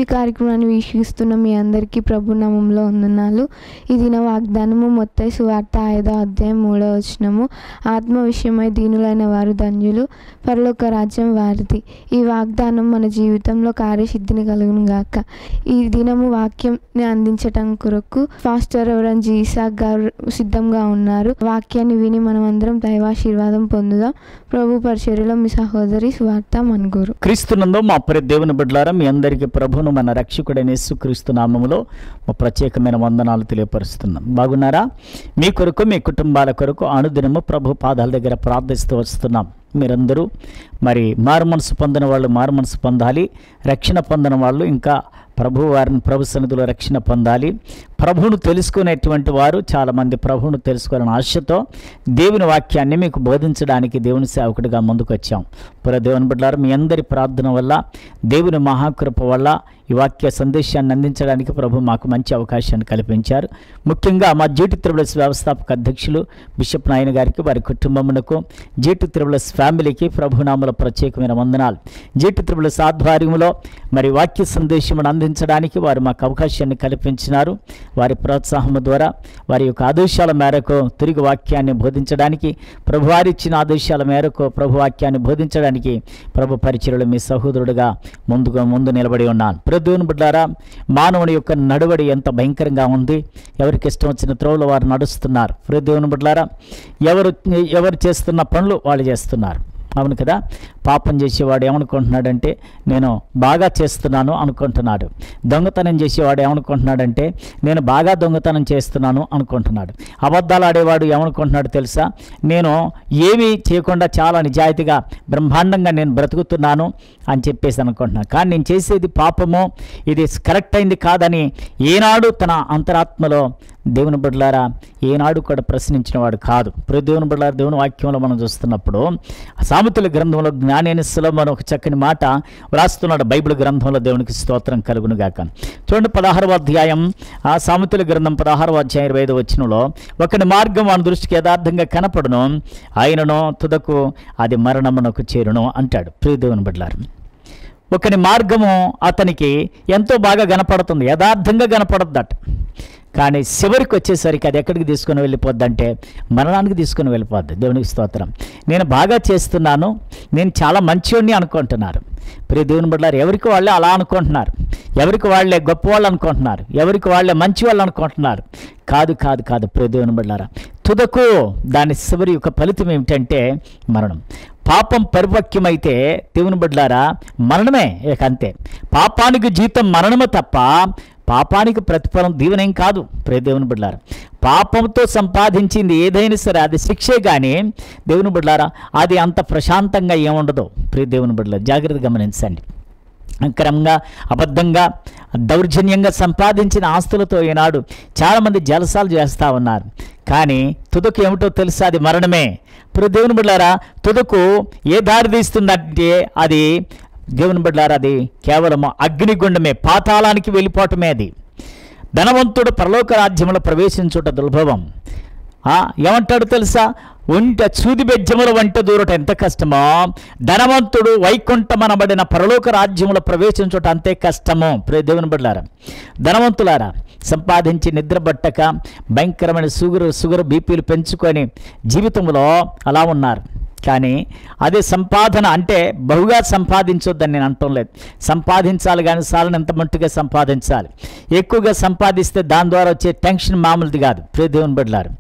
TV కార్యక్రమాన్ని వీక్షిస్తున్న మీ అందరికీ ప్రభు నామములో వందనాలు. ఈ దిన వాగ్దానము మత్తయి సువార్త 5వ అధ్యాయం 3వ వచనము. ఆత్మ విషయమై దీనులైన వారు ధన్యులు, పరలోక రాజ్యం వారిది. ఈ వాగ్దానం మన జీవితంలో కార్యసిద్ధిని కలుగును గాక. ఈ దినము వాక్యంని అందించటం కొరకు పాస్టర్ రెవరెండ్ జి ఇసాక్ గారు సిద్ధంగా ఉన్నారు. వాక్యాన్ని విని మనం అందరం దైవాశీర్వాదం పొందుదాం. ప్రభు పరిచర్యలో మీ సహోదరి సువార్త మన్గూరు. క్రీస్తునందు మా ప్రియ దేవుని బిడ్డలారా, మీ అందరికీ ప్రభువును మన రక్షకుడైన యేసుక్రీస్తు నామములో మా ప్రత్యేకమైన వందనాలు తెలియపరుస్తున్నాం. బాగున్నారా? మీ కొరకు, మీ కుటుంబాల కొరకు అనుదినము ప్రభు పాదాల దగ్గర ప్రార్థిస్తూ వస్తున్నాం. మీరందరూ మరి మారు మనసు పొందిన వాళ్ళు మారు మనసు పొందాలి, రక్షణ పొందిన వాళ్ళు ఇంకా వారిని ప్రభు సన్నిధిలో రక్షణ పొందాలి. ప్రభువును తెలుసుకునేటువంటి వారు చాలామంది ప్రభువును తెలుసుకోవాలని ఆశతో దేవుని వాక్యాన్ని మీకు బోధించడానికి దేవుని సేవకుడిగా ముందుకు వచ్చాం. దేవుని బిడ్డలారా, మీ అందరి ప్రార్థన వల్ల, దేవుని మహాకృప వల్ల ఈ వాక్య సందేశాన్ని అందించడానికి ప్రభు మాకు మంచి అవకాశాన్ని కల్పించారు. ముఖ్యంగా మా జీటీ త్రిబుల్స్ వ్యవస్థాపక అధ్యక్షులు బిషప్ నాయన గారికి, వారి కుటుంబమునకు, జీటీ త్రిబుల్స్ ఫ్యామిలీకి ప్రభునామల ప్రత్యేకమైన వందనాలు. జీటీ త్రిబుల్స్ ఆధ్వర్యంలో మరి వాక్య సందేశమును అందించడానికి వారు మాకు అవకాశాన్ని కల్పించినారు. వారి ప్రోత్సాహం ద్వారా, వారి యొక్క ఆదేశాల మేరకు తిరిగి వాక్యాన్ని బోధించడానికి, ప్రభు వారిచ్చిన ఆదేశాల మేరకు ప్రభు వాక్యాన్ని బోధించడానికి ప్రభు పరిచర్యలో మీ సహోదరుడుగా ముందు నిలబడి ఉన్నాను. దేవుని బిడ్డలారా, మానవుని యొక్క నడువడి ఎంత భయంకరంగా ఉంది. ఎవరికి ఇష్టం వచ్చిన త్రోవలో వారు నడుస్తున్నారు. దేవుని బిడ్డలారా, ఎవరు చేస్తున్న పనులు వాళ్ళు చేస్తున్నారు. అవును కదా? పాపం చేసేవాడు ఏమనుకుంటున్నాడంటే నేను బాగా చేస్తున్నాను అనుకుంటున్నాడు. దొంగతనం చేసేవాడు ఏమనుకుంటున్నాడంటే నేను బాగా దొంగతనం చేస్తున్నాను అనుకుంటున్నాడు. అబద్ధాలు ఆడేవాడు ఏమనుకుంటున్నాడు తెలుసా? నేను ఏమీ చేయకుండా చాలా నిజాయితీగా బ్రహ్మాండంగా నేను బ్రతుకుతున్నాను అని చెప్పేసి అనుకుంటున్నాను. కానీ నేను చేసేది పాపము, ఇది కరెక్ట్ అయింది కాదని ఏనాడు తన అంతరాత్మలో దేవుని బిడ్డలారా ఏనాడు కూడా ప్రశ్నించిన వాడు కాదు. దేవుని బిడ్డలారా, దేవుని వాక్యంలో మనం చూస్తున్నప్పుడు సామెతల గ్రంథంలో జ్ఞాని అని సులభం ఒక చక్కని మాట వ్రాస్తున్నాడు బైబిల్ గ్రంథంలో. దేవునికి స్తోత్రం కలుగును గాక. చూడండి, 16వ అధ్యాయం సామెతల గ్రంథం 16వ అధ్యాయం 25వ వచనంలో, ఒకని మార్గం వాని దృష్టికి యథార్థంగా కనపడును, ఆయనను తుదకు అది మరణమునకు చేరును అంటాడు. దేవుని బిడ్డలారా, ఒకని మార్గము అతనికి ఎంతో బాగా కనపడుతుంది, యథార్థంగా కనపడద్దట. కానీ చివరికి వచ్చేసరికి అది ఎక్కడికి తీసుకొని వెళ్ళిపోద్ది అంటే మరణానికి తీసుకొని వెళ్ళిపోద్ది. దేవునికి స్తోత్రం. నేను బాగా చేస్తున్నాను, నేను చాలా మంచివాడిని అనుకుంటున్నారు. దేవుని బిడ్డలారా, ఎవరికి వాళ్ళే అలా అనుకుంటున్నారు, ఎవరికి వాళ్ళే గొప్పవాళ్ళు అనుకుంటున్నారు, ఎవరికి వాళ్ళే మంచి వాళ్ళు అనుకుంటున్నారు. కాదు కాదు కాదు. దేవుని బిడ్డలారా, తుదకు దాని చివరి యొక్క ఫలితం ఏమిటంటే మరణం. పాపం పరిపక్వమైతే దేవుని బిడ్డలారా మరణమే, అంతే. పాపానికి జీతం మరణమే తప్ప పాపానికి ప్రతిఫలం దీవెనేం కాదు. దేవుని బిడ్డలారా, పాపంతో సంపాదించింది ఏదైనా సరే అది శిక్షే, కానీ దేవుని బిడ్డలారా అది అంత ప్రశాంతంగా ఏముండదు. దేవుని బిడ్డలారా, జాగ్రత్తగా గమనించండి. అక్రమంగా, అబద్ధంగా, దౌర్జన్యంగా సంపాదించిన ఆస్తులతో ఈనాడు చాలామంది జలసాలు చేస్తూ ఉన్నారు. కానీ తుదకు ఏమిటో తెలుసా? అది మరణమే. దేవుని బిడ్డలారా, తుదకు ఏ దారి తీస్తుందంటే అది దేవుని బిడ్డలారా అది కేవలం అగ్నిగుండమే, పాతాళానికి వెళ్ళిపోవటమే. అది ధనవంతుడు పరలోక రాజ్యంలో ప్రవేశించుట దుర్భవం. ఏమంటాడు తెలుసా? సూది బెజ్జముల వంట దూరట ఎంత కష్టమో, ధనవంతుడు వైకుంఠమనబడిన పరలోక రాజ్యంలో ప్రవేశించుట అంతే కష్టమో. దేవుని బిడ్డలారా, ధనవంతులారా సంపాదించి నిద్రపట్టక భయంకరమైన షుగర్ బీపీలు పెంచుకొని జీవితంలో అలా ఉన్నారు. కానీ అదే సంపాదన అంటే బహుగా సంపాదించొద్దని నేను అంటం లేదు. సంపాదించాలి, కానీ సాలనంత మట్టుగా సంపాదించాలి. ఎక్కువగా సంపాదిస్తే దాని ద్వారా వచ్చే టెన్షన్ మామూలుది కాదు. దేవుని బిడ్డలారు,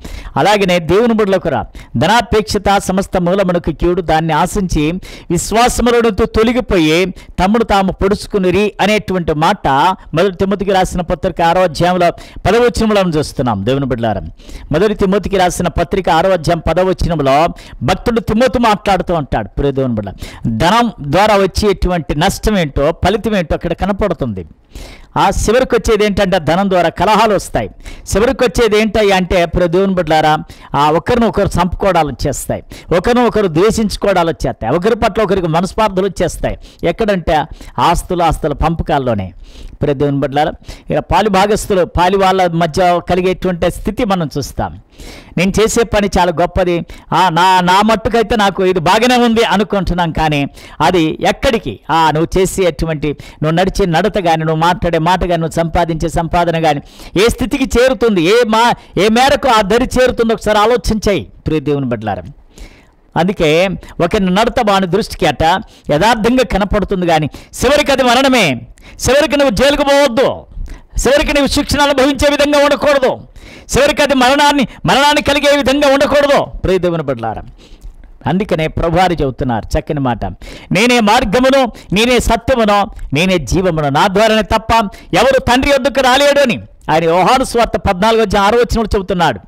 అలాగనే దేవుని బిడ్డలకు ధనాపేక్షత సమస్త మూలమునకు కీడు, దాన్ని ఆశించి విశ్వాసములతో తొలగిపోయి తమ్ముడు తాము పొడుచుకునిరి అనేటువంటి మాట 1 తిమోతికి రాసిన పత్రిక 6వ అధ్యాయంలో 10వ వచనంలో చూస్తున్నాం. దేవుని బిడ్డలారా, 1 తిమోతికి రాసిన పత్రిక 6వ అధ్యాయం 10వ వచనంలో భక్తుడు తిమోతి మాట్లాడుతూ ఉంటాడు. దేవుని బిడ్డ, ధనం ద్వారా వచ్చేటువంటి నష్టం ఏంటో, ఫలితం ఏంటో అక్కడ కనపడుతుంది. ఆ చివరికి వచ్చేది ఏంటంటే ధనం ద్వారా కలహాలు వస్తాయి. చివరికి వచ్చేది ఏంటయ్యా అంటే దేవుని బిడ్డలారా ఒకరిని ఒకరు చంపుకోవడాలు వచ్చేస్తాయి, ఒకరిని ఒకరు ద్వేషించుకోవడాలు వచ్చేస్తాయి, ఒకరి పట్ల ఒకరికి మనస్పార్థలు వచ్చేస్తాయి. ఎక్కడంటే ఆస్తుల పంపకాల్లోనే. దేవుని బిడ్డలారా, ఇలా పాలి వాళ్ళ మధ్య కలిగేటువంటి స్థితి మనం చూస్తాం. నేను చేసే పని చాలా గొప్పది, నా మట్టుకైతే నాకు ఇది బాగానే ఉంది అనుకుంటున్నాం, కానీ అది ఎక్కడికి? నువ్వు చేసేటువంటి, నువ్వు నడిచే నడత కానీ, నువ్వు మాట్లాడే మాట కానీ, నువ్వు సంపాదించే సంపాదన కానీ ఏ స్థితికి చేరుతుంది, ఏ మేరకు ఆ దరి చేరుతుందో ఒకసారి ఆలోచించాయి ప్రియ దేవుని బిడ్డలారా. అందుకే ఒక నడత వాని దృష్టికి అట యథార్థంగా కనపడుతుంది, కానీ చివరికి అది మరణమే. చివరికి నువ్వు జైలుకు పోవద్దు, చివరికి నువ్వు శిక్షణ అనుభవించే విధంగా ఉండకూడదు, చివరికి అది మరణాన్ని కలిగే విధంగా ఉండకూడదు ప్రియ దేవుని బిడ్డలారా. అందుకనే ప్రభువారు చెబుతున్నారు చక్కని మాట, నేనే మార్గమును, నేనే సత్యమును, నేనే జీవమును, నా ద్వారానే తప్ప ఎవరు తండ్రి వద్దకు రాలేడు అని ఆయన యోహాను సువార్త 14:6 చెబుతున్నాడు.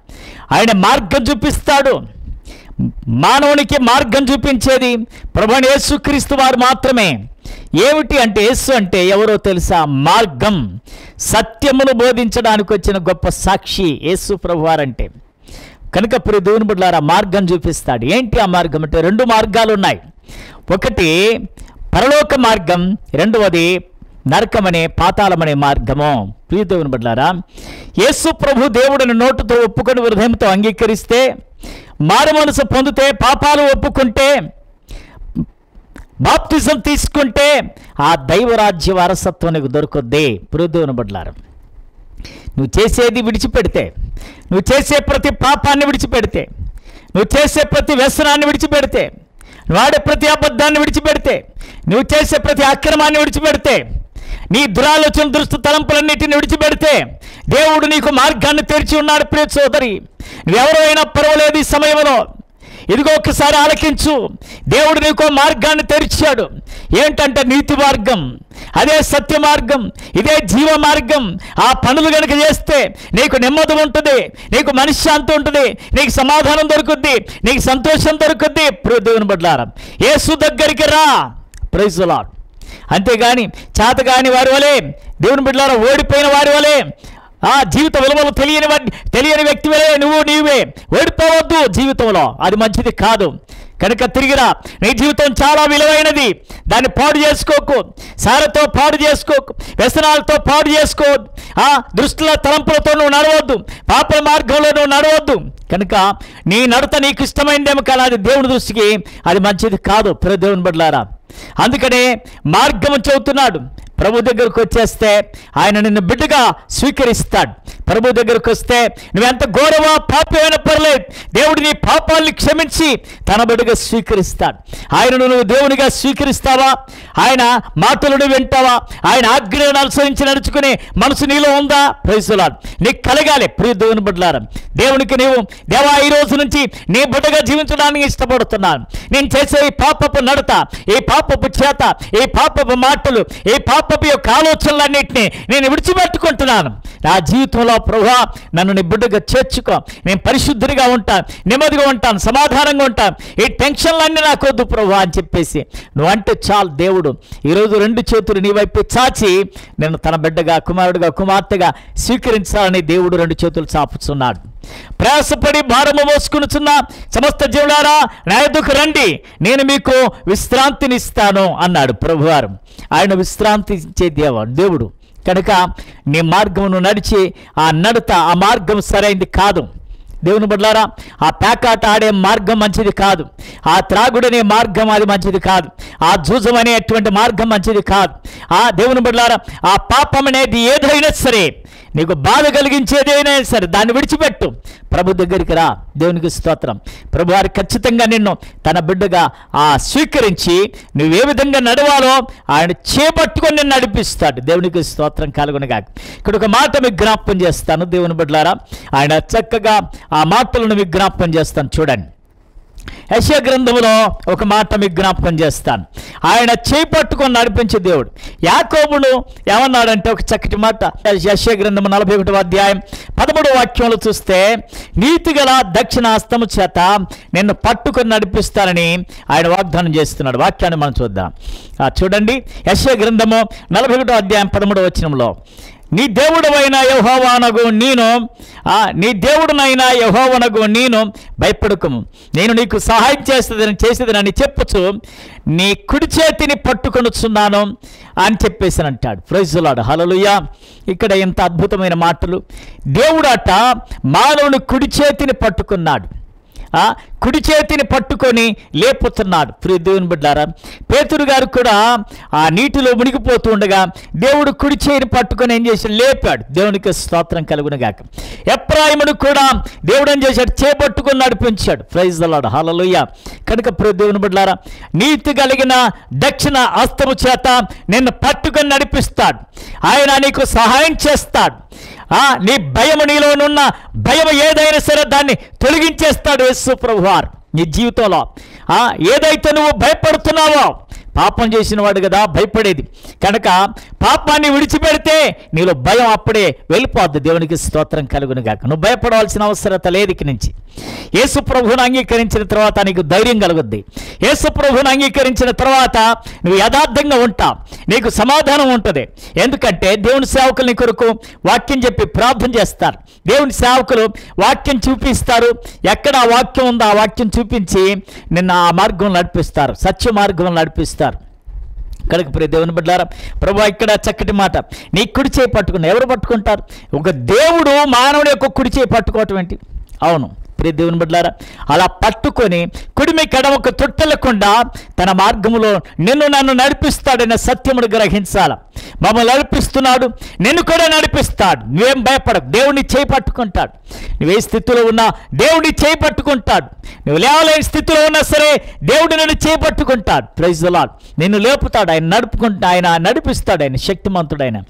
ఆయన మార్గం చూపిస్తాడు. మానవునికి మార్గం చూపించేది ప్రభువైన యేసుక్రీస్తు వారు మాత్రమే. ఏమిటి అంటే, యేసు అంటే ఎవరో తెలుసా? మార్గం, సత్యమును బోధించడానికి వచ్చిన గొప్ప సాక్షి యేసు ప్రభువారంటే. కనుక ప్రియ దేవుని బిడ్డలారా, మార్గం చూపిస్తాడు. ఏంటి ఆ మార్గం అంటే? 2 మార్గాలు ఉన్నాయి. ఒకటి పరలోక మార్గం, రెండవది నరకమనే పాతాళమనే మార్గము. ప్రియ దేవుని బిడ్డలారా, యేసు ప్రభు దేవుడిని నోటుతో ఒప్పుకొని హృదయంతో అంగీకరిస్తే, మారు మనసు పొందితే, పాపాలు ఒప్పుకుంటే, బాప్తిజం తీసుకుంటే ఆ దైవరాజ్య వారసత్వం నీకు దొరుకుద్ది. ప్రియ దేవుని బిడ్డలారా, నువ్వు చేసేది విడిచిపెడితే, నువ్వు చేసే ప్రతి పాపాన్ని విడిచిపెడితే, నువ్వు చేసే ప్రతి వ్యసనాన్ని విడిచిపెడితే, నువ్వు ఆడే ప్రతి అబద్ధాన్ని విడిచిపెడితే, నువ్వు చేసే ప్రతి అక్రమాన్ని విడిచిపెడితే, నీ దురాలోచన దృష్టి తలంపులన్నిటిని విడిచిపెడితే దేవుడు నీకు మార్గాన్ని తెరిచి ఉన్నాడు. ప్రియ సోదరి, నువ్వెవరో అయినా పర్వాలేదు ఈ సమయంలో ఇదిగో ఒక్కసారి ఆలకించు. దేవుడు నీకు మార్గాన్ని తెరిచాడు. ఏంటంటే నీతి మార్గం, అదే సత్య మార్గం, ఇదే జీవ మార్గం. ఆ పనులు కనుక చేస్తే నీకు నెమ్మది ఉంటుంది, నీకు మనశ్శాంతి ఉంటుంది, నీకు సమాధానం దొరుకుద్ది, నీకు సంతోషం దొరుకుద్ది. ప్రియ దేవుని బిడ్డలారా, యేసు దగ్గరికి రా. Praise the Lord. అంతేగాని చేతగాని వారి వలే, దేవుని బిడ్డలారా ఓడిపోయిన వారి వలే, జీవిత విలువలు తెలియని వ్యక్తి వలే నీవే ఓడిపోవద్దు జీవితంలో. అది మంచిది కాదు. కనుక తిరిగిరా. నీ జీవితం చాలా విలువైనది, దాన్ని పాడు చేసుకోకు, సారతో పాడు చేసుకోకు, వ్యసనాలతో పాడు చేసుకోవద్దు, దృష్టిల తలంపులతో నువ్వు నడవద్దు, పాప మార్గంలో నువ్వు నడవద్దు. కనుక నీ నడత నీకు ఇష్టమైందేమో కానీ అది దేవుని దృష్టికి అది మంచిది కాదు. ప్రియ దేవుని బిడ్డలారా, అందుకనే మార్గం చెబుతున్నాడు. ప్రభు దగ్గరకు వచ్చేస్తే ఆయన నిన్ను బిడ్డగా స్వీకరిస్తాడు. ప్రభు దగ్గరకు వస్తే నువ్వెంత ఘోరవా పాపమైనా పర్లేదు, దేవుడు నీ పాపాలని క్షమించి తన బిడ్డగా స్వీకరిస్తాడు. ఆయనను నువ్వు దేవునిగా స్వీకరిస్తావా? ఆయన మాటలను వింటావా? ఆయన ఆజ్ఞలను అనుసరించి నడుచుకునే మనసు నీలో ఉందా? Praise the Lord. నీకు కలగాలి. ప్రియ దేవుని బిడ్డలారా, దేవునికి నీవు దేవా ఈ రోజు నుంచి నీ బిడ్డగా జీవించడానికి ఇష్టపడుతున్నాను. నేను చేసే ఈ పాపపు నడత, ఈ పాపపు చేత, ఈ పాపపు మాటలు, ఈ పాపపు యొక్క ఆలోచనలన్నింటినీ నేను విడిచిపెట్టుకుంటున్నాను. నా జీవితంలో ప్రభువా నన్ను నీ బిడ్డగా చేర్చుకో, నేను పరిశుద్ధుడిగా ఉంటాను, నెమ్మదిగా ఉంటాను, సమాధానంగా ఉంటాను, ఈ టెన్షన్లన్నీ నాకు వద్దు ప్రభువా అని చెప్పేసి నువ్వు అంటే చాలు. దేవుడు ఈరోజు 2 చేతులు నీ వైపు చాచి నేను తన బిడ్డగా, కుమారుడిగా, కుమార్తెగా స్వీకరించాలని దేవుడు 2 చేతులు చాపుతున్నాడు. ప్రయాసపడి భారము మోసుకునిచున్న సమస్త జీవులారా నా యొద్దకు రండి, నేను మీకు విశ్రాంతినిస్తాను అన్నాడు ప్రభువారు. ఆయన విశ్రాంతి ఇచ్చే దేవుడు. కనుక నీ మార్గమును నడిచి ఆ నడత, ఆ మార్గం సరైంది కాదు. దేవుని బిడ్డలారా, ఆ పేకాట ఆడే మార్గం మంచిది కాదు, ఆ త్రాగుడనే మార్గం అది మంచిది కాదు, ఆ జూజం అనేటువంటి మార్గం మంచిది కాదు. ఆ దేవుని బిడ్డలారా, ఆ పాపం అనేది ఏదైనా సరే, నీకు బాధ కలిగించేదైనా సరే దాన్ని విడిచిపెట్టు, ప్రభు దగ్గరికి రా. దేవునికి స్తోత్రం. ప్రభు వారు ఖచ్చితంగా నిన్ను తన బిడ్డగా స్వీకరించి నువ్వు ఏ విధంగా నడవాలో ఆయన చేపట్టుకొని నిన్ను నడిపిస్తాడు. దేవునికి స్తోత్రం కలుగునుగా. ఇక్కడ ఒక మాట మీకు జ్ఞాపకం చేస్తాను దేవుని బిడ్డలారా, ఆయన చక్కగా ఆ మాటలను మీకు జ్ఞాపకం చేస్తాను. చూడండి, యెషయా గ్రంథంలో ఒక మాట మీకు జ్ఞాపకం చేస్తాను. ఆయన చేపట్టుకొని నడిపించే దేవుడు. యాకోబును ఏమన్నాడంటే ఒక చక్కటి మాట, యెషయా గ్రంథం 41వ అధ్యాయం 13వ వాక్యంలో చూస్తే, నీతిగల దక్షిణ హస్తము చేత నిన్ను పట్టుకొని నడిపిస్తానని ఆయన వాగ్దానం చేస్తున్నాడు. వాక్యాన్ని మనం చూద్దాం. చూడండి, యెషయా గ్రంథము 41వ అధ్యాయం 13వ వచనంలో, నీ దేవుడైన యెహోవానగు నేను భయపడకము, నేను నీకు సహాయం చేసేదనని చెప్పుచు నీ కుడి చేతిని పట్టుకొనుచున్నాను అని చెప్పేసి అంటాడు. Praise the Lord. హల్లెలూయా. ఇక్కడ ఎంత అద్భుతమైన మాటలు. దేవుడట మానవుని కుడి చేతిని పట్టుకున్నాడు. కుడి చేతిని పట్టుకొని లేపుతున్నాడు. ప్రియ దేవుని బిడ్డలారా, పేతురు గారు కూడా ఆ నీటిలో మునిగిపోతూ ఉండగా దేవుడు కుడి చేతిని పట్టుకొని ఏం చేశాడు? లేపాడు. దేవునికి స్తోత్రం కలుగునుగాక. ఎఫ్రాయిమును కూడా దేవుడు ఏం చేశాడు? చేపట్టుకొని నడిపించాడు. ప్రైజ్ ది లార్డ్, హల్లెలూయా. కనుక ప్రియ దేవుని బిడ్డలారా, నీతి కలిగిన దక్షిణ హస్తము చేత నిన్ను పట్టుకొని నడిపిస్తాడు. ఆయన నీకు సహాయం చేస్తాడు. నీ భయము, నీలోనున్న భయం ఏదైనా సరే దాన్ని తొలగించేస్తాడు యేసు ప్రభువారు. నీ జీవితంలో ఏదైతే నువ్వు భయపడుతున్నావో, పాపం చేసిన వాడు కదా భయపడేది, కనుక పాపాన్ని విడిచిపెడితే నీలో భయం అప్పుడే వెళ్ళిపోద్ది. దేవునికి స్తోత్రం కలుగునుగాక. నువ్వు భయపడవలసిన అవసరత లేదు. ఇక నుంచి యేసు ప్రభువును అంగీకరించిన తర్వాత నీకు ధైర్యం కలుగుద్ది. యేసు ప్రభువును అంగీకరించిన తర్వాత నువ్వు యథార్థంగా ఉంటావు, నీకు సమాధానం ఉంటుంది. ఎందుకంటే దేవుని సేవకులు నీ కొరకు వాక్యం చెప్పి ప్రార్థన చేస్తారు. దేవుని సేవకులు వాక్యం చూపిస్తారు. ఎక్కడ ఆ వాక్యం ఉందో ఆ వాక్యం చూపించి నిన్న ఆ మార్గం నడిపిస్తారు, సత్య మార్గం నడిపిస్తారు. కనుక ప్రియ దేవుని బిడ్డలారా, ప్రభువా ఇక్కడ చక్కటి మాట, నీ కుడి చేయి పట్టుకుని ఎవరు పట్టుకుంటారు? ఒక దేవుడు మానవుడి యొక్క కుడి చేయి పట్టుకోవటం ఏంటి? అవును ప్రియ దేవుని బిడ్డలారా, అలా పట్టుకొని కుడిమి కడమకు తొట్టెలకుండా తన మార్గములో నన్ను నడిపిస్తాడనే సత్యమును గ్రహించాల. మమ్మల్ని నడిపిస్తున్నాడు, నిన్ను కూడా నడిపిస్తాడు. నువ్వేం భయపడకు, దేవుడిని చేయి పట్టుకుంటాడు. నువ్వే స్థితిలో ఉన్నా దేవుడిని చేయి పట్టుకుంటాడు. నువ్వు లేవలేని స్థితిలో ఉన్నా సరే దేవుడు నిన్ను చేయి పట్టుకుంటాడు. Praise the Lord. నిన్ను లేపుతాడు, ఆయన నడుపుకుంటా, ఆయన నడిపిస్తాడు, ఆయన శక్తిమంతుడైన.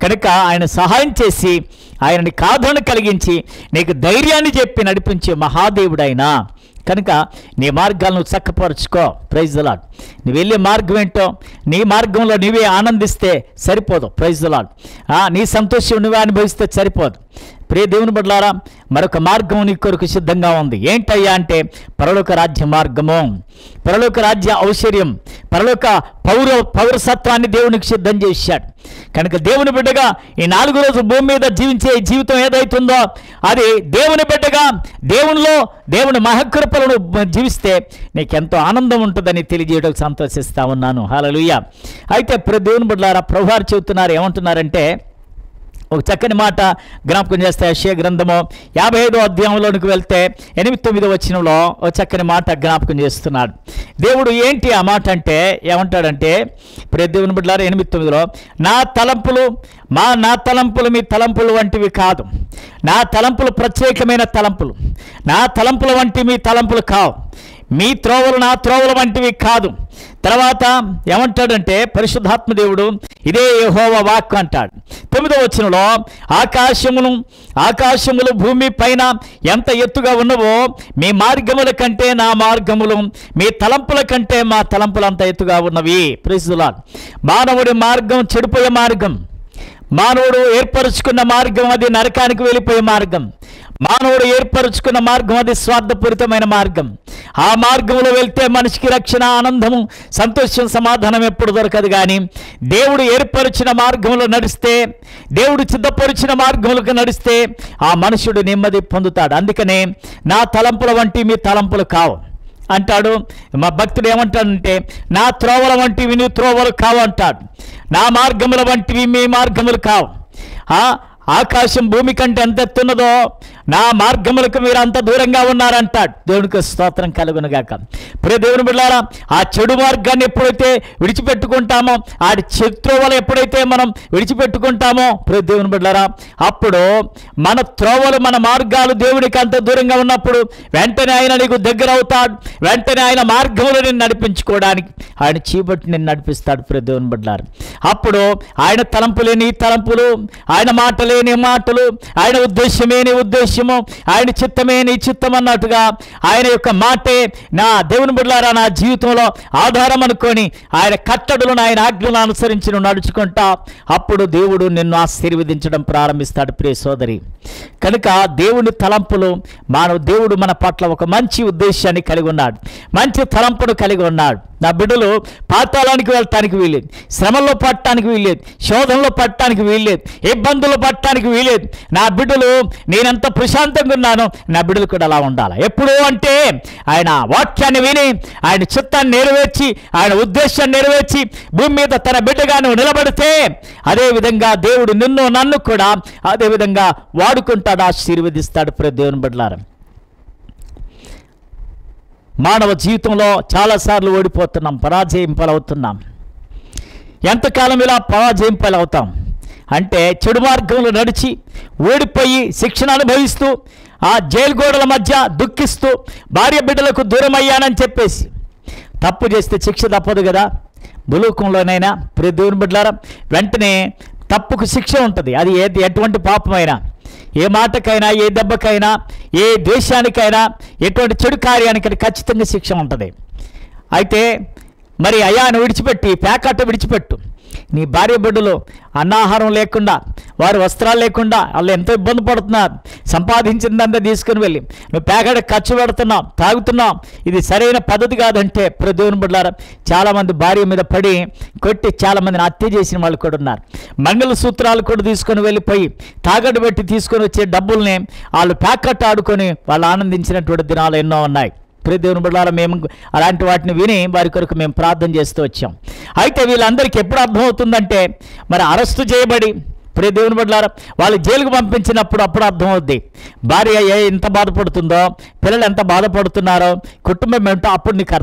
కనుక ఆయన సహాయం చేసి ఆయనని ఆదరణ కలిగించి నీకు ధైర్యాన్ని చెప్పి నడిపించే మహాదేవుడైనా. కనుక నీ మార్గాలను చక్కపరుచుకో. Praise the lord. నువ్వు వెళ్ళే మార్గం ఏంటో నీ మార్గంలో నువ్వే ఆనందిస్తే సరిపోదు. Praise the Lord. నీ సంతోషం నువ్వే అనుభవిస్తే సరిపోదు. ప్రియ దేవుని బిడ్డలారా, మరొక మార్గం నీ కొరకు సిద్ధంగా ఉంది. ఏంటయ్యా అంటే పరలోక రాజ్య మార్గము, పరలోక రాజ్య ఔశ్వర్యం, పరలోక పౌరసత్వాన్ని దేవునికి సిద్ధం చేశాడు. కనుక దేవుని బిడ్డగా ఈ 4 రోజులు భూమి మీద జీవించే జీవితం ఏదైతుందో అది దేవుని బిడ్డగా దేవునిలో దేవుని మహకృపలను జీవిస్తే నీకెంతో ఆనందం ఉంటుందని తెలియజేయడానికి సంతోషిస్తా ఉన్నాను. హల్లెలూయా. అయితే ప్రియ దేవుని బిడ్డలారా, ప్రభువారు చెబుతున్నారు, ఏమంటున్నారంటే ఒక చక్కని మాట జ్ఞాపకం చేస్తే యెషయా గ్రంథము 55వ అధ్యాయంలోనికి వెళ్తే 8-9 వచనంలో ఒక చక్కని మాట జ్ఞాపకం చేస్తున్నాడు. దేవుడు ఏంటి ఆ మాట అంటే ఏమంటాడంటే, ప్రియ దేవుని బిడ్డలారా 8-9లో, నా తలంపులు మీ తలంపులు వంటివి కాదు, నా తలంపులు ప్రత్యేకమైన తలంపులు, నా తలంపుల వంటి మీ తలంపులు కావు, మీ త్రోవలు నా త్రోవల వంటివి కాదు. తర్వాత ఏమంటాడంటే పరిశుద్ధాత్మ దేవుడు, ఇదే యెహోవా వాక్కు అంటాడు. 9వ వచనంలో, ఆకాశములు భూమి పైన ఎంత ఎత్తుగా ఉన్నవో మీ మార్గముల కంటే నా మార్గములు, మీ తలంపుల కంటే మా తలంపులు అంత ఎత్తుగా ఉన్నవి. Praise the Lord. మానవుడి మార్గం చెడిపోయే మార్గం, మానవుడు ఏర్పరుచుకున్న మార్గం అది నరకానికి వెళ్ళిపోయే మార్గం. మానవుడు ఏర్పరుచుకున్న మార్గం అది స్వార్థపూరితమైన మార్గం. ఆ మార్గంలో వెళ్తే మనిషికి రక్షణ, ఆనందము, సంతోషం, సమాధానం ఎప్పుడు దొరకదు. కానీ దేవుడు ఏర్పరిచిన మార్గంలో నడిస్తే, దేవుడు సిద్ధపరిచిన మార్గంలోకి నడిస్తే ఆ మనుషుడు నెమ్మది పొందుతాడు. అందుకనే నా తలంపుల వంటి మీ తలంపులు కావు అంటాడు. మా భక్తుడు ఏమంటాడంటే, నా త్రోవల వంటివి నీ త్రోవలు కావు అంటాడు. నా మార్గముల వంటివి మీ మార్గములు కావు. ఆకాశం భూమి కంటే ఎంత ఎత్తున్నదో నా మార్గములకు మీరు అంత దూరంగా ఉన్నారంటాడు. దేవునికి స్తోత్రం కలుగునుగాక. ప్రియ దేవుని బిడ్డలారా, ఆ చెడు మార్గాన్ని ఎప్పుడైతే విడిచిపెట్టుకుంటామో, ఆ త్రోవలు ఎప్పుడైతే మనం విడిచిపెట్టుకుంటామో ప్రియ దేవుని బిడ్డలారా, అప్పుడు మన త్రోవలు, మన మార్గాలు దేవునికి అంత దూరంగా ఉన్నప్పుడు వెంటనే ఆయన నీకు దగ్గర అవుతాడు. వెంటనే ఆయన మార్గంలో నేను నడిపించుకోవడానికి ఆయన చీబట్టి నేను నడిపిస్తాడు. ప్రియ దేవుని బిడ్డలారా, అప్పుడు ఆయన తలంపులే నీ తలంపులు, ఆయన మాటలే నీ మాటలు, ఆయన ఉద్దేశమే నీ ఉద్దేశము, ఆయన చిత్తమే నీ చిత్తం అన్నట్టుగా ఆయన యొక్క మాటే నా దేవుని బిడ్డలారా నా జీవితంలో ఆధారం అనుకొని ఆయన కట్టడులను, ఆయన ఆజ్ఞలను అనుసరించి నువ్వు నడుచుకుంటా, అప్పుడు దేవుడు నిన్ను ఆశీర్వదించడం ప్రారంభిస్తాడు. ప్రియ సోదరి, కనుక దేవుని తలంపులు, దేవుడు మన పట్ల ఒక మంచి ఉద్దేశాన్ని కలిగి ఉన్నాడు, మంచి తలంపును కలిగి ఉన్నాడు. నా బిడ్డలు పాతాళానికి వెళ్ళటానికి వీల్లేదు, శ్రమల్లో పట్టడానికి వీల్లేదు, శోధనలో పట్టడానికి వీల్లేదు, ఇబ్బందులు పట్టడానికి వీల్లేదు. నా బిడ్డలు నేనెంత ప్రశాంతంగా ఉన్నానో నా బిడ్డలు కూడా అలా ఉండాలి. ఎప్పుడు అంటే ఆయన వాక్యాన్ని విని, ఆయన చిత్తాన్ని నెరవేర్చి, ఆయన ఉద్దేశాన్ని నెరవేర్చి భూమి మీద తన బిడ్డగా నువ్వు నిలబడితే అదేవిధంగా దేవుడు నిన్ను నన్ను కూడా అదేవిధంగా వాడుకుంటాడు, ఆశీర్వదిస్తాడు. ప్రియ దేవుని బిడ్డలారా, మానవ జీవితంలో చాలాసార్లు ఓడిపోతున్నాం, పరాజయం పాలవుతున్నాం. ఎంతకాలం ఇలా పరాజయం పాలవుతాం అంటే చెడు మార్గంలో నడిచి ఓడిపోయి శిక్షణ అనుభవిస్తూ ఆ జైలు గోడల మధ్య దుఃఖిస్తూ భార్య బిడ్డలకు దూరం అయ్యానని చెప్పేసి తప్పు చేస్తే శిక్ష తప్పదు కదా. భూలోకంలోనైనా ప్రతి దేవుని బిడ్డలారా వెంటనే తప్పుకు శిక్ష ఉంటుంది. అది ఎటువంటి పాపమైనా, ఏ మాటకైనా, ఏ దెబ్బకైనా, ఏ ద్వేషానికైనా, ఎటువంటి చెడు కార్యానికైనా ఖచ్చితంగా శిక్ష ఉంటుంది. అయితే మరి అయాను విడిచిపెట్టి పేకాట విడిచిపెట్టు. నీ భార్య బిడ్డలు అన్నాహారం లేకుండా, వారి వస్త్రాలు లేకుండా వాళ్ళు ఎంతో ఇబ్బంది పడుతున్నారు. సంపాదించిందంతా తీసుకుని వెళ్ళి నువ్వు పేకాట ఖర్చు పెడుతున్నావు, తాగుతున్నావు. ఇది సరైన పద్ధతి కాదంటే దేవుని బిడ్డలారా చాలామంది భార్య మీద పడి కొట్టి చాలామందిని హత్య చేసిన వాళ్ళు కూడా ఉన్నారు. మంగళ సూత్రాలు కూడా తీసుకొని వెళ్ళిపోయి తాగట్టు పెట్టి తీసుకొని వచ్చే డబ్బుల్ని వాళ్ళు పేకాట ఆడుకొని వాళ్ళు ఆనందించినటువంటి దినాలు ఎన్నో ఉన్నాయి. దేవుని బిడ్డలారా మేము అలాంటి వాటిని విని వారి కొరకు మేము ప్రార్థన చేస్తూ వచ్చాం. అయితే వీళ్ళందరికీ ఎప్పుడు అర్థమవుతుందంటే మరి అరెస్టు చేయబడి దేవుని బిడ్డలారా వాళ్ళు జైలుకు పంపించినప్పుడు అప్పుడు అర్థమవుద్ది. భార్య ఎంత బాధపడుతుందో, పిల్లలు ఎంత బాధపడుతున్నారో, కుటుంబం ఏమిటో అప్పుడు నీకు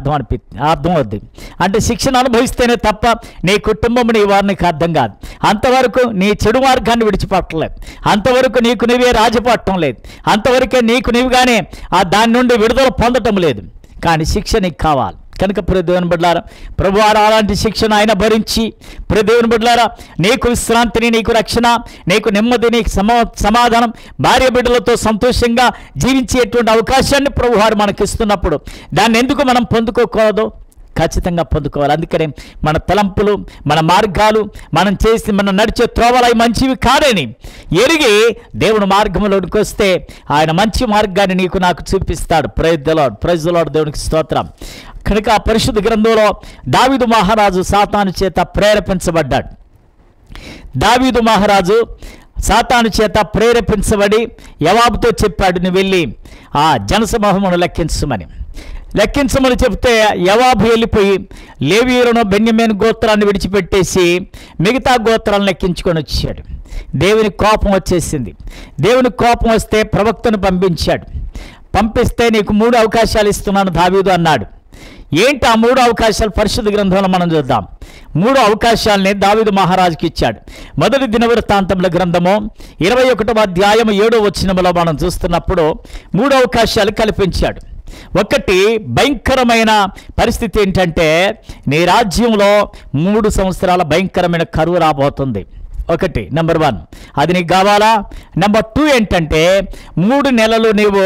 అర్థమవుద్ది. అంటే శిక్షణ అనుభవిస్తేనే తప్ప నీ కుటుంబం నీ వారికి అర్థం కాదు. అంతవరకు నీ చెడు మార్గాన్ని విడిచిపెట్టలేదు, అంతవరకు నీకు నీవే రాజపట్టడం లేదు, అంతవరకే నీకు నీవుగానే దాని నుండి విడుదల పొందటం లేదు. కానీ శిక్ష నీకు కావాలి కనుక దేవుని బిడ్డలారా ప్రభువారు అలాంటి శిక్షణ ఆయన భరించి దేవుని బిడ్డలారా నీకు విశ్రాంతిని, నీకు రక్షణ, నీకు నెమ్మది, నీకు సమాధానం, భార్య బిడ్డలతో సంతోషంగా జీవించేటువంటి అవకాశాన్ని ప్రభువారు మనకి ఇస్తున్నప్పుడు దాన్ని ఎందుకు మనం పొందుకోకూడదు? ఖచ్చితంగా పొందుకోవాలి. అందుకనే మన తలంపులు, మన మార్గాలు, మనం నడిచే త్రోవలు అవి మంచివి కాదని ఎరిగి దేవుని మార్గంలోనికి వస్తే ఆయన మంచి మార్గాన్ని నీకు నాకు చూపిస్తాడు. ప్రైజ్ ది లార్డ్, దేవునికి స్తోత్రం. కనుక ఆ పరిశుద్ధ గ్రంథంలో దావీదు మహారాజు సాతాను చేత ప్రేరేపించబడ్డాడు. దావీదు మహారాజు సాతాను చేత ప్రేరేపించబడి యవాబుతో చెప్పాడు, నువ్వు వెళ్ళి ఆ జనసమూహమును లెక్కించమని చెప్తే యవాబు వెళ్ళిపోయి లేవీయులను బెన్యమీను గోత్రాన్ని విడిచిపెట్టేసి మిగతా గోత్రాలను లెక్కించుకొని వచ్చాడు. దేవుని కోపం వచ్చేసింది. దేవుని కోపం వస్తే ప్రవక్తను పంపిస్తే నీకు 3 అవకాశాలు ఇస్తున్నాను దావీదు అన్నాడు. ఏంటి ఆ 3 అవకాశాలు? పరిశుద్ధ గ్రంథంలో మనం చూద్దాం. 3 అవకాశాలని దావీదు మహారాజుకి ఇచ్చాడు. మొదటి దినవృత్తాంతముల గ్రంథము 21వ అధ్యాయం 7వ వచనములో మనం చూస్తున్నప్పుడు 3 అవకాశాలు కల్పించాడు. ఒకటి భయంకరమైన పరిస్థితి ఏంటంటే నీ రాజ్యంలో 3 సంవత్సరాల భయంకరమైన కరువు రాబోతుంది. ఒకటి నెంబర్ 1 అది నీకు కావాలా? నెంబర్ 2 ఏంటంటే 3 నెలలు నీవు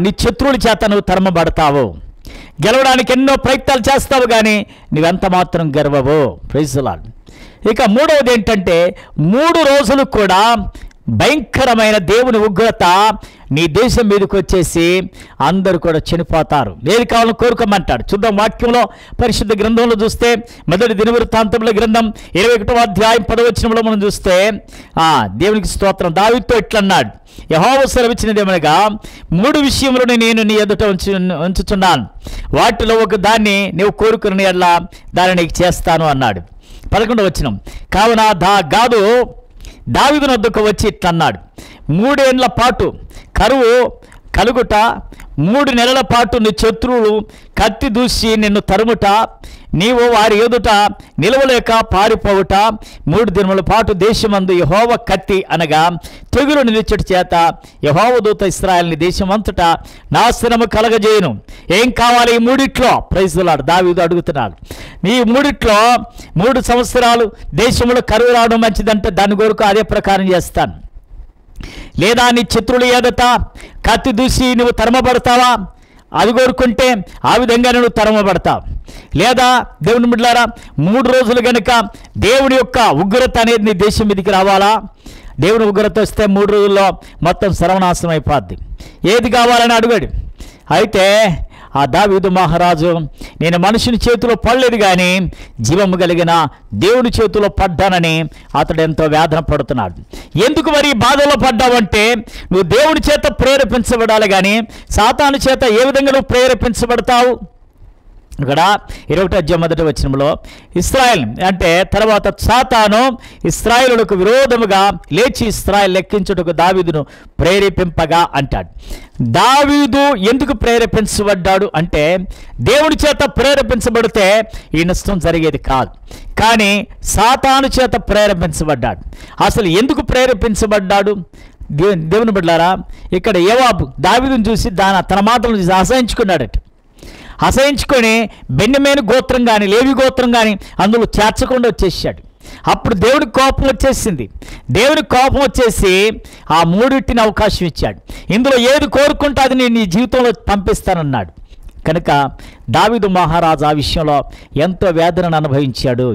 నీ శత్రువుల చేత నువ్వు తరమబడతావు, గెలవడానికి ఎన్నో ప్రయత్నాలు చేస్తావు కానీ నువ్వెంత మాత్రం గెలవవు. Praise the lord. ఇక 3వది ఏంటంటే 3 రోజులు కూడా భయంకరమైన దేవుని ఉగ్రత నీ దేశం మీదకి వచ్చేసి అందరూ కూడా చనిపోతారు. ఏది కావాలని కోరుకోమంటాడు. చూద్దాం వాక్యంలో పరిశుద్ధ గ్రంథంలో చూస్తే మొదటి దినవృత్తాంతముల గ్రంథం 21వ అధ్యాయం 10వ వచనంలో మనం చూస్తే దేవునికి స్తోత్రం, దావీదుతో ఇట్లన్నాడు, యెహోవా సెలవిచ్చినదేమనగా 3 విషయములను నేను నీ ఎదుట ఉంచుచున్నాను, వాటిలో ఒక దాన్ని నీవు కోరుకుని ఎడల దాన్ని నీకు చేస్తాను అన్నాడు. 11వ వచనం, కావున గాదు దావీదు వద్దకు వచ్చి ఇట్లన్నాడు, 3 ఏళ్ల పాటు కరువు కలుగుట, 3 నెలల పాటు నీ శత్రువులు కత్తి దూసి నిన్ను తరుముట, నీవు వారి ఎదుట నిలవలేక పారిపోవుట, 3 దినముల పాటు దేశమందు యెహోవా కత్తి అనగా తెగులు నిలిచుట చేత యెహోవా దూత ఇశ్రాయేలుని దేశమంతటా నాశనము కలగజేయును. ఏం కావాలి ఈ 3 ప్రైజ్ ది లార్డ్. దావీదు అడుగుతున్నాడు, ఈ 3 సంవత్సరాలు దేశంలో కరువు రావడం మంచిదంటే దాని కొరకు అదే ప్రకారం చేస్తాను. లేదా నీ శత్రువుల ఎదుట కత్తి దూసి నువ్వు తరమబడతావా? అది కోరుకుంటే ఆ విధంగా నువ్వు తరమబడతావు. లేదా దేవుని బిడ్డలారా 3 రోజులు కనుక దేవుని యొక్క ఉగ్రత అనేది నీ దేశం మీదకి రావాలా? దేవుని ఉగ్రత వస్తే 3 రోజుల్లో మొత్తం సర్వనాశనం అయిపోద్ది. ఏది కావాలని అడిగాడు. అయితే ఆ దావీదు మహారాజు, నేను మనుషుని చేతిలో పడలేదు కానీ జీవము కలిగిన దేవుని చేతిలో పడ్డానని అతడు ఎంతో వేదన పడుతున్నాడు. ఎందుకు మరి బాధలో పడ్డావంటే నువ్వు దేవుని చేత ప్రేరేపించబడాలి కానీ సాతాను చేత ఏ విధంగా నువ్వు ప్రేరేపించబడతావు? ఇక్కడ 21వ ఇశ్రాయేల్ అంటే తర్వాత సాతాను ఇశ్రాయేలులకు విరోధముగా లేచి ఇశ్రాయేల్ లెక్కించుటకు దావీదును ప్రేరేపింపగా అంటాడు. దావీదు ఎందుకు ప్రేరేపించబడ్డాడు అంటే దేవుడి చేత ప్రేరేపించబడితే ఈ నష్టం జరిగేది కాదు, కానీ సాతాను చేత ప్రేరేపించబడ్డాడు. అసలు ఎందుకు ప్రేరేపించబడ్డాడు? దేవుని బిడ్డలారా, ఇక్కడ యోవాబు దావీదును చూసి తన మాటలను చూసి అసహించుకున్నాడట. అసహించుకొని బెన్యమీను గోత్రం కానీ లేవి గోత్రం కానీ అందులో చేర్చకుండా వచ్చేసాడు. అప్పుడు దేవుడికి కోపం వచ్చేసింది. దేవుడికి కోపం వచ్చేసి ఆ మూడింటిని అవకాశం ఇచ్చాడు. ఇందులో ఏది కోరుకుంటే అది నేను నీ జీవితంలో పంపిస్తానన్నాడు. కనుక దావీదు మహారాజు ఆ విషయంలో ఎంతో వేదనను అనుభవించాడు.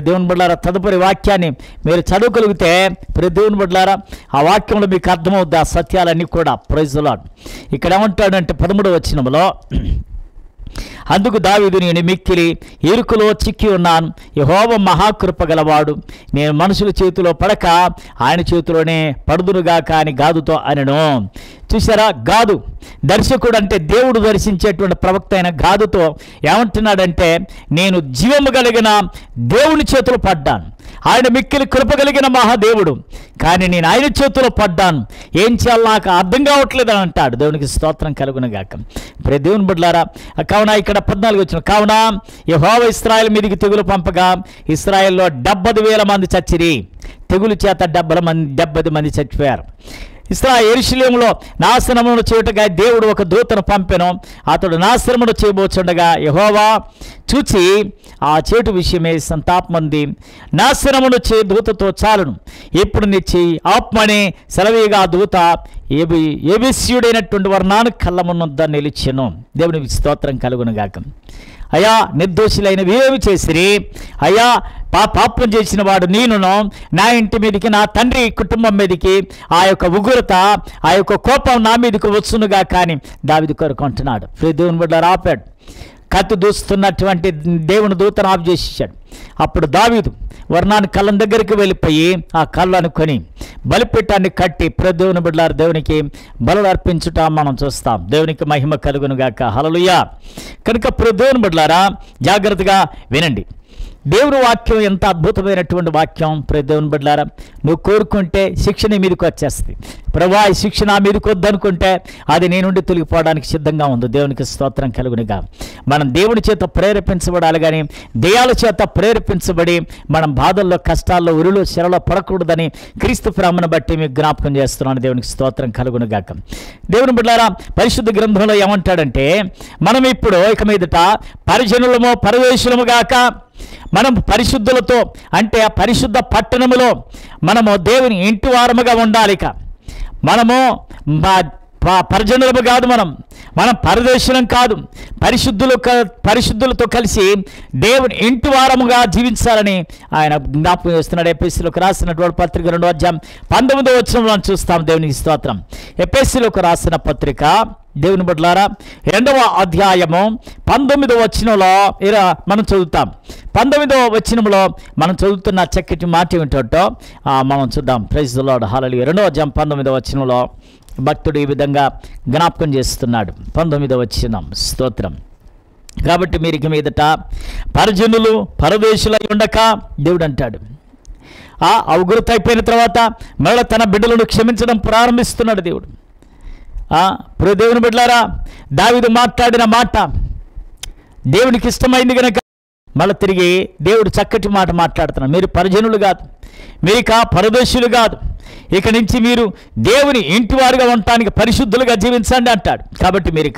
దేవుని బిడ్డలారా, తదుపరి వాక్యాన్ని మీరు చదవగలిగితే దేవుని బిడ్డలారా ఆ వాక్యంలో మీకు అర్థమవుద్ది ఆ సత్యాలన్నీ కూడా. Praise the Lord. ఇక్కడ ఏమంటాడంటే 13వ వచనంలో, అందుకు దావీదు, నేను మిక్కిలి ఇరుకులో చిక్కి ఉన్నాను, యెహోవా మహాకృప గలవాడు, నేను మనుషుల చేతిలో పడక ఆయన చేతిలోనే పడుదునుగా కాని గాదుతో అనెను. చూసారా, గాదు దర్శకుడు అంటే దేవుడు దర్శించేటువంటి ప్రవక్త అయిన గాదుతో ఏమంటున్నాడంటే, నేను జీవము కలిగిన దేవుని చేతులు పడ్డాను, ఆయన మిక్కిలి కృప కలిగిన మహాదేవుడు, కానీ నేను ఆయన చేతిలో పడ్డాను, ఏం చేయాలో నాకు అర్థం కావట్లేదు అని అంటాడు. దేవునికి స్తోత్రం కలుగునుగాక. దేవుని బిడ్డలారా, కావున ఇక్కడ 14 వచ్చిన, కావున యెహోవా ఇశ్రాయేలు మీదికి తెగులు పంపగా ఇశ్రాయేల్లో 70,000 మంది చచ్చిరి. తెగులు చేత 70 మంది చచ్చిపోయారు. యెరూషలేములో నాశనమును చేయుటగా దేవుడు ఒక దూతను పంపెను. అతడు నాశనమును చేయబోచుండగా యెహోవా చూచి ఆ చేటు విషయమే సంతాపమంది, నాశనమును చే దూతతో చాలును, ఇప్పుడు నీ చెయ్యి ఆత్మని సెలవీగా దూత ఏబిస్యుడైనటువంటి వర్ణాను కళ్ళమున్నొద్ద నిలిచెను. దేవునికి స్తోత్రం కలుగునుగాక. అయా, నిర్దోషులైన వీరేమి చేసిరి? అయ్యా, పాపం చేసిన వాడు నేనును, నా ఇంటి మీదకి, నా తండ్రి కుటుంబం మీదకి ఆ యొక్క ఉగ్రత, ఆ యొక్క కోపం నా మీదకి వచ్చునుగా కానీ దావీదు కొరకు అంటున్నాడు. దేవుని బిడ్డ ఆపాడు. కత్తి దూస్తున్నటువంటి దేవుని దూతను ఆఫ్ చేసేసాడు. అప్పుడు దావీదు వర్ణాన్ని కళ్ళం దగ్గరికి వెళ్ళిపోయి ఆ కళ్ళను కొని బలిపీఠాన్ని కట్టి దేవుని బిడ్డలారు దేవునికి బలులు అర్పించుట మనం చూస్తాం. దేవునికి మహిమ కలుగునుగాక. హల్లెలూయా. కనుక దేవుని బిడ్డలారా, జాగ్రత్తగా వినండి. దేవుని వాక్యం ఎంత అద్భుతమైనటువంటి వాక్యం. దేవుని బిడ్డలారా, నువ్వు కోరుకుంటే శిక్ష నీ మీదకి వచ్చేస్తుంది. ప్రభువా, ఈ శిక్ష నా మీదకి వద్దనుకుంటే అది నీ నుండి తొలగిపోవడానికి సిద్ధంగా ఉంది. దేవునికి స్తోత్రం కలుగునిగా. మనం దేవుని చేత ప్రేరేపించబడాలి, కానీ దెయ్యాల చేత ప్రేరేపించబడి మనం బాధల్లో, కష్టాల్లో, ఉరులో, శరలో పడకూడదని క్రీస్తు ప్రేమను బట్టి మీకు జ్ఞాపకం చేస్తున్నాను. దేవునికి స్తోత్రం కలుగునుగాక. దేవుని బిడ్డలారా, పరిశుద్ధ గ్రంథంలో ఏమంటాడంటే, మనం ఇప్పుడు ఇక మీదట పరిజనులము పరదేశులము గాక, మనం పరిశుద్ధులతో అంటే ఆ పరిశుద్ధ పట్టణములో మనము దేవుని ఇంటి వారముగా ఉండాలిక. మనము పరిజనులము కాదు, మనం పరదేశులం కాదు, పరిశుద్ధులతో కలిసి దేవుని ఇంటి వారముగా జీవించాలని ఆయన జ్ఞాపకం చేస్తున్నాడు. ఎఫెసీయులకు రాసినటువంటి పత్రిక 2వ అధ్యాయం 19వ వచనంలో చూస్తాం. దేవునికి స్తోత్రం. ఎఫెసీయులకు రాసిన పత్రిక దేవుని బిడ్డలారా 2వ అధ్యాయము 19వ వచనంలో మనం చదువుతాం. 19వ వచనంలో మనం చదువుతున్న చక్కటి మాట ఏమిటో మనం చూద్దాం. Praise the Lord. హల్లెలూయా. 2వ అధ్యాయం 19వ వచనంలో భక్తుడు ఈ విధంగా జ్ఞాపకం చేస్తున్నాడు. 19వ వచనం. స్తోత్రం. కాబట్టి మీరు ఇక మీదట పరిజనులు పరదేశులై ఉండక, దేవుడు అంటాడు, ఉగ్రత అయిపోయిన తర్వాత మళ్ళీ తన బిడ్డలను క్షమించడం ప్రారంభిస్తున్నాడు దేవుడు. దేవుని బిడ్డలారా, దావీదు మాట్లాడిన మాట దేవునికి ఇష్టమైంది కనుక మళ్ళీ తిరిగి దేవుడు చక్కటి మాట మాట్లాడుతున్నాడు. మీరు పరిజనులు కాదు, మీరు ఇక పరదేశులు కాదు, ఇక నుంచి మీరు దేవుని ఇంటి వారుగా ఉండటానికి పరిశుద్ధులుగా జీవించండి అంటాడు. కాబట్టి మీరు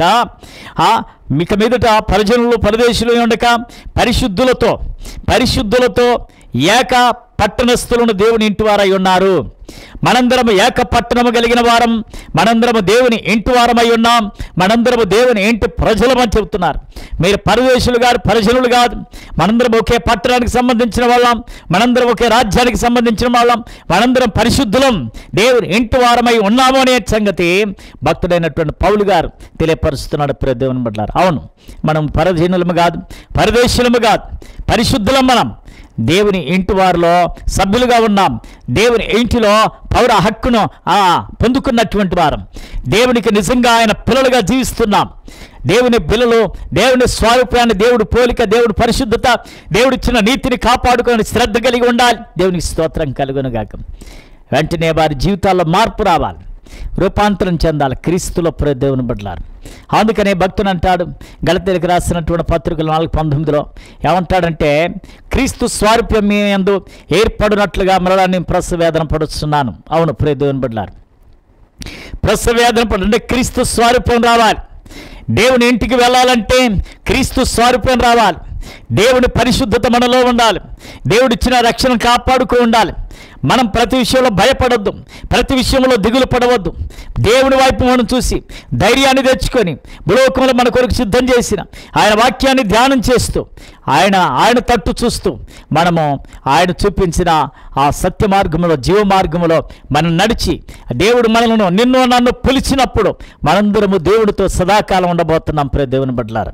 ఇక మీదట పరిజనులు పరదేశులు ఉండక పరిశుద్ధులతో ఏక పట్టణస్థులను దేవుని ఇంటి వారై ఉన్నారు. మనందరము ఏక పట్టణము కలిగిన వారం, మనందరము దేవుని ఇంటి వారమై ఉన్నాం, మనందరము దేవుని ఇంటి ప్రజలమని చెబుతున్నారు. మీరు పరదేశులు కాదు, పరిజనులు కాదు, మనందరం ఒకే పట్టణానికి సంబంధించిన వాళ్ళం, మనందరం ఒకే రాజ్యానికి సంబంధించిన వాళ్ళం, మనందరం పరిశుద్ధులం, దేవుని ఇంటి వారమై ఉన్నాము అనే సంగతి భక్తుడైనటువంటి పౌలు గారు తెలియపరుస్తున్నాడు. దేవుని బిడ్డలారా, అవును, మనం పరజనులము కాదు, పరదేశులము కాదు, పరిశుద్ధులం. మనం దేవుని ఇంటి వారిలో సభ్యులుగా ఉన్నాం. దేవుని ఇంటిలో పౌర హక్కును పొందుకున్నటువంటి వారం. దేవునికి నిజంగా ఆయన పిల్లలుగా జీవిస్తున్నాం. దేవుని పిల్లలు దేవుని స్వరూపాన్ని, దేవుడి పోలిక, దేవుడి పరిశుద్ధత, దేవుడిచ్చిన నీతిని కాపాడుకొని శ్రద్ధ కలిగి ఉండాలి. దేవునికి స్తోత్రం కలుగునుగాక. వెంటనే వారి జీవితాల్లో మార్పు రావాలి, రూపాంతరం చెందాలి క్రీస్తులో దేవుని బిడ్డలారా. అందుకనే భక్తుడు అంటాడు, గలతీయులకు రాసినటువంటి పత్రికలు 4:19 ఏమంటాడంటే, క్రీస్తు స్వారూప్యం యందు ఏర్పడినట్లుగా మరలా నేను ప్రసవ వేదన పడుతున్నాను. అవును దేవుని బిడ్డలారా, ప్రసవ వేదన పడంటే క్రీస్తు స్వారూప్యం రావాలి. దేవుని ఇంటికి వెళ్ళాలంటే క్రీస్తు స్వారూప్యం రావాలి. దేవుని పరిశుద్ధత మనలో ఉండాలి. దేవుడిచ్చిన రక్షణ కాపాడుకో ఉండాలి. మనం ప్రతి విషయంలో భయపడొద్దు, ప్రతి విషయంలో దిగులు పడవద్దు. దేవుని వైపు మనం చూసి ధైర్యాన్ని తెచ్చుకొని భూలోకంలో మన కొరకు సిద్ధం చేసిన ఆయన వాక్యాన్ని ధ్యానం చేస్తూ ఆయన తట్టు చూస్తూ మనము ఆయన చూపించిన ఆ సత్య మార్గంలో, జీవ మార్గంలో మనం నడిచి దేవుడు మనలను నిన్ను నన్ను పిలిచినప్పుడు మనందరము దేవుడితో సదాకాలం ఉండబోతున్నాం దేవుని బిడ్డలారా.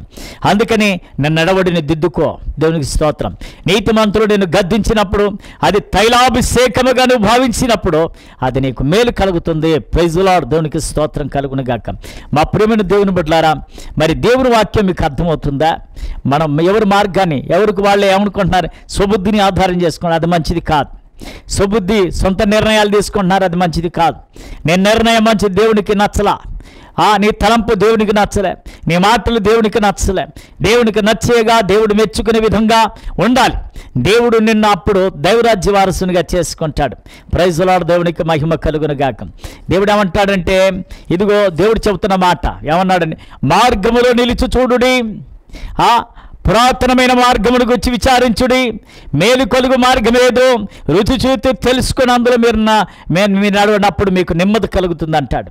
అందుకని నన్ను నడవడిని దిద్దుకో. దేవునికి స్తోత్రం. నీతిమంతుడు నిన్ను గద్దించినప్పుడు, అది తైలాభిషేకముగా నువ్వు భావించినప్పుడు అది నీకు మేలు కలుగుతుంది. Praise the Lord. దేవునికి స్తోత్రం కలుగును గాక. మా ప్రియమైన దేవుని బిడ్డలారా, మరి దేవుని వాక్యం మీకు అర్థమవుతుందా? మనం ఎవరి మార్గాన్ని ఎవరికి వాళ్ళే ఏమనుకుంటున్నారు, స్వబుద్ధిని ఆధారం చేసుకున్నారు, అది మంచిది కాదు. స్వబుద్ధి సొంత నిర్ణయాలు తీసుకుంటున్నారు, అది మంచిది కాదు. నేను నిర్ణయం మంచిది దేవునికి నచ్చలా, నీ తలంపు దేవునికి నచ్చలే, నీ మాటలు దేవునికి నచ్చలే. దేవునికి నచ్చేగా, దేవుడు మెచ్చుకునే విధంగా ఉండాలి. దేవుడు నిన్ను అప్పుడు దైవరాజ్య వారసునిగా చేసుకుంటాడు. Praise the Lord. దేవునికి మహిమ కలుగును గాక. దేవుడు ఏమంటాడంటే, ఇదిగో దేవుడు చెబుతున్న మాట ఏమన్నాడండి, మార్గములో నిలిచి చూడుడి, పురాతనమైన మార్గమును గురించి విచారించుడి, మేలు కలుగు మార్గం ఏదో రుచి చూసి తెలుసుకుని అందులో మీరు నడవనప్పుడు మీకు నెమ్మది కలుగుతుంది అంటాడు.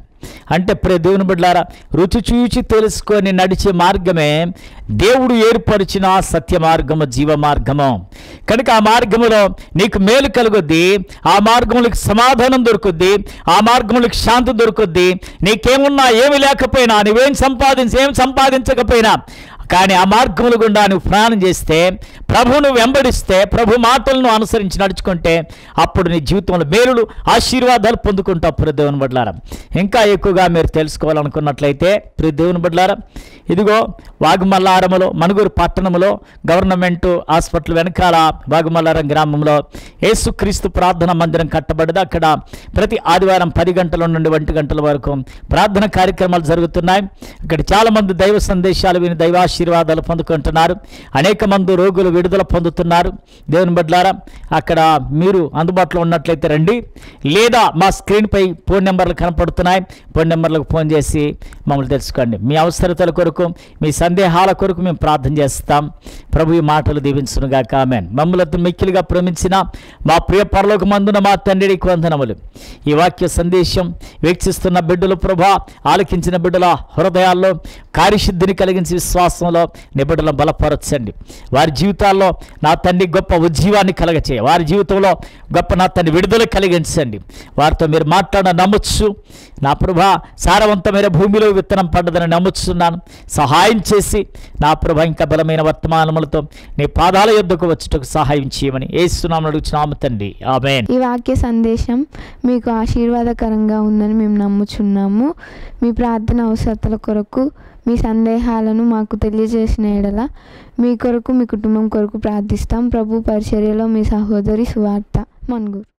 అంటే దేవుని బిడ్డలారా, రుచి చూచి తెలుసుకొని నడిచే మార్గమే దేవుడు ఏర్పరిచిన సత్య మార్గము, జీవ మార్గము. కనుక ఆ మార్గములో నీకు మేలు కలుగుద్ది, ఆ మార్గములకు సమాధానం దొరుకుద్ది, ఆ మార్గములకు శాంతి దొరుకుద్ది. నీకేమున్నా ఏమి లేకపోయినా, నువ్వేం సంపాదించకపోయినా కానీ ఆ మార్గముల గుండా నువ్వు ప్రయాణం చేస్తే, ప్రభువును వెంబడిస్తే, ప్రభు మాటలను అనుసరించి నడుచుకుంటే అప్పుడు నీ జీవితంలో మేలులు, ఆశీర్వాదాలు పొందుకుంటావు. దేవుని బిడ్డలారా, ఇంకా ఎక్కువగా మీరు తెలుసుకోవాలనుకున్నట్లయితే దేవుని బిడ్డలారా, ఇదిగో వాగుమల్లారములో, మనుగురు పట్టణంలో గవర్నమెంట్ హాస్పిటల్ వెనకాల వాగుమల్లారం గ్రామంలో యేసుక్రీస్తు ప్రార్థన మందిరం కట్టబడింది. అక్కడ ప్రతి ఆదివారం 10 గంటల నుండి 1 గంటల వరకు ప్రార్థన కార్యక్రమాలు జరుగుతున్నాయి. ఇక్కడ చాలామంది దైవ సందేశాలు విని దైవాశీర్వాదాలు పొందుకుంటున్నారు. అనేక మంది రోగులు విడుదల పొందుతున్నారు. దేవుని బిడ్డలారా, అక్కడ మీరు అందుబాటులో ఉన్నట్లయితే రండి, లేదా మా స్క్రీన్పై ఫోన్ నెంబర్లు కనపడుతున్నాయి, ఫోన్ నెంబర్లకు ఫోన్ చేసి మమ్మల్ని తెలుసుకోండి. మీ అవసరతల కొరకు, మీ సందేహాల కొరకు మేము ప్రార్థన చేస్తాం. ప్రభు ఈ మాటలు దీవించునుగాక. ఆమేన్. మమ్మల్ని మిక్కిలిగా ప్రేమించిన మా ప్రియ పరలోకమందున మా తండ్రికి వందనములు. ఈ వాక్య సందేశం వీక్షిస్తున్న బిడ్డలు ప్రభా, ఆలకించిన బిడ్డల హృదయాల్లో కార్యసిద్ధిని కలిగించి విశ్వాసంలో నిబిడలను బలపరచండి. వారి జీవితాల్లో నా తండ్రి గొప్ప ఉజ్జీవాన్ని కలగచేయ, వారి జీవితంలో గొప్ప నా తండ్రి విడుదల కలిగించండి. వారితో మీరు మాట్లాడ నమ్మొచ్చు. నా ప్రభా, సారవంతమైన భూమిలో విత్తనం పడ్డదని నమ్ముచున్నాను. సహాయం చేసి నా ప్రభా ఇంకా బలమైన వర్తమానములతో నీ పాదాల యొద్దకు వచ్చుటకు సహాయం చేయమని యేసునామమున అడుగుచున్నాము తండ్రి. ఆమేన్. ఈ వాక్య సందేశం మీకు ఆశీర్వాదకరంగా ఉందని మేము నమ్ముచున్నాము. మీ ప్రార్థన అవసరతల కొరకు, మీ సందేహాలను మాకు తెలియజేసిన ఎడల మీ కొరకు, మీ కుటుంబం కొరకు ప్రార్థిస్తాం. ప్రభు పరిచర్యలో మీ సహోదరి సువార్త మన్గూర్.